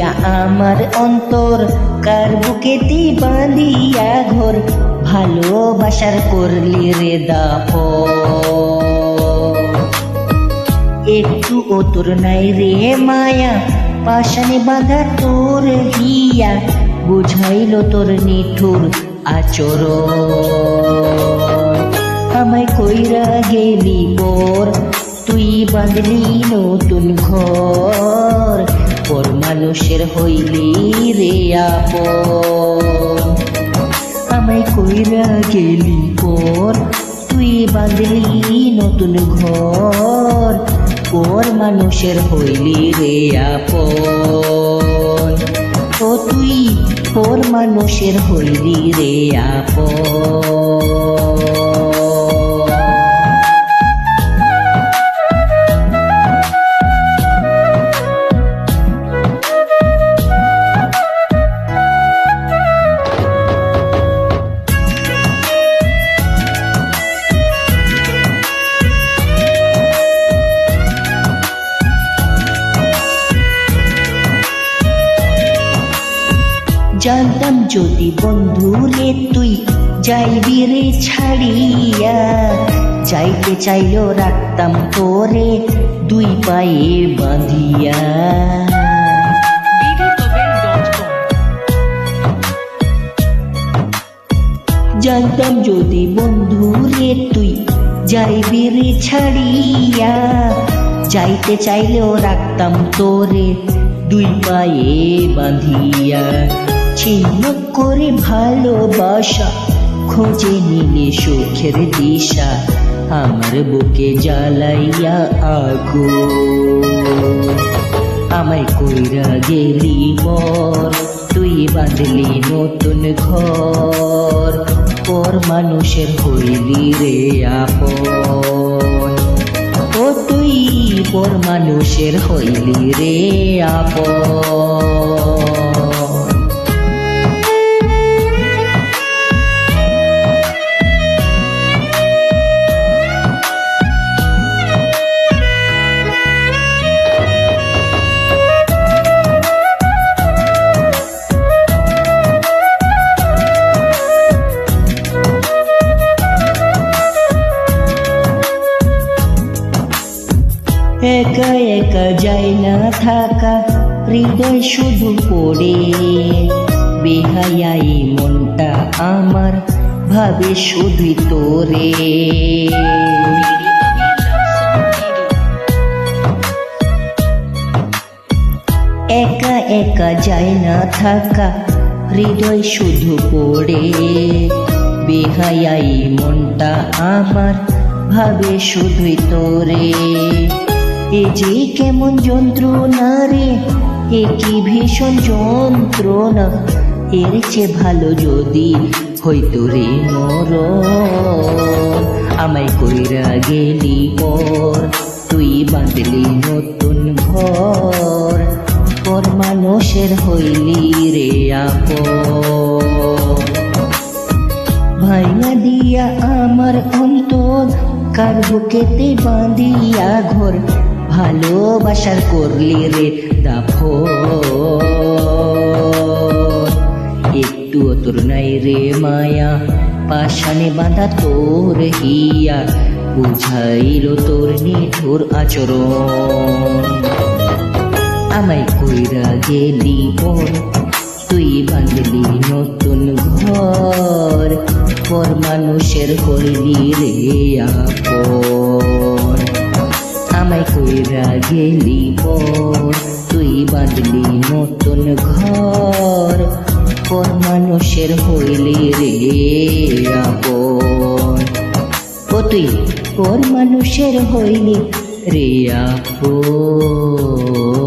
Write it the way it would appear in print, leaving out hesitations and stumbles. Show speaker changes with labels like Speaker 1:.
Speaker 1: দিয়া আমার অন্তর, কার বুকেতে বাঁধিয়া ঘর, ভালোবাসার করলি রে দাফন। একটু ও তোর নাই রে মায়া, পাশানে বাঁধা তোর হিয়া, বুঝাইল তোর নিঠুর আচরণ। আমায় কইরা গেলি পর, তুই বাঁধলি নতুন ঘর, পর মানুষের হইলি রে আপন। আমায় কইরা গেলি পর, তুই বাঁধলি নতুন ঘর, পর মানুষের হইলি রে আপন। ও তুই পর মানুষের হইলি রে আপন। জানতাম যদি বন্ধু রে তুই যাইবি রে ছাড়িয়া, যাইতে চাইলেও রাখতাম তোরে দুই পায়ে বাঁধিয়া। জানতাম যদি বন্ধু রে তুই যাইবি রে ছাড়িয়া, যাইতে চাইলেও রাখতাম তোরে দুই পায়ে বাঁধিয়া। ছিন্ন করে ভালোবাসা খোঁজে নিলে সুখের দিশা, আমার বুকে জ্বালাইয়া আগুন। আমায় কইরা গেলি পর, তুই বাঁধলি নতুন ঘর, পর মানুষের হইলি রে আপন। ও তুই পর মানুষের হইলি রে আপন। একা একা যায় না থাকা, হৃদয় শুধু পড়ে, বেহায়াই মনটা আমার ভাবে শুধুই তোরে। একা একা যায় না থাকা, হৃদয় শুধু পড়ে, বেহায়াই মনটা আমার ভাবে শুধুই তোরে। এ যে কেমন যন্ত্রণা রে, এ কি ভীষণ যন্ত্রণা, এর চেয়ে ভালো যদি হইতো রে মরণ। আমায় কইরা গেলি পর, তুই বাঁধলি নতুন ঘর, পর মানুষের হইলি রে আপন। ভাইয়া দিয়া আমার অন্তর, কার বুকেতে বাঁধিয়া ঘর, ভালোবাসার করলি রে দাফন। একটু তোর নাই রে মায়া, পাশানে বাঁধা তোর হিয়া, বুঝাইল তোর নিঠুর আচরণ। আমায় কইরা গেলি পর, তুই বাঁধলি নতুন ঘর, পর মানুষের হইলি রে আপন। আমায় কইরা গেলি পর, তুই বাঁধলি নতুন ঘর, পর মানুষের হইলি রে আপন। ও তুই পর মানুষের হইলি রে আপন।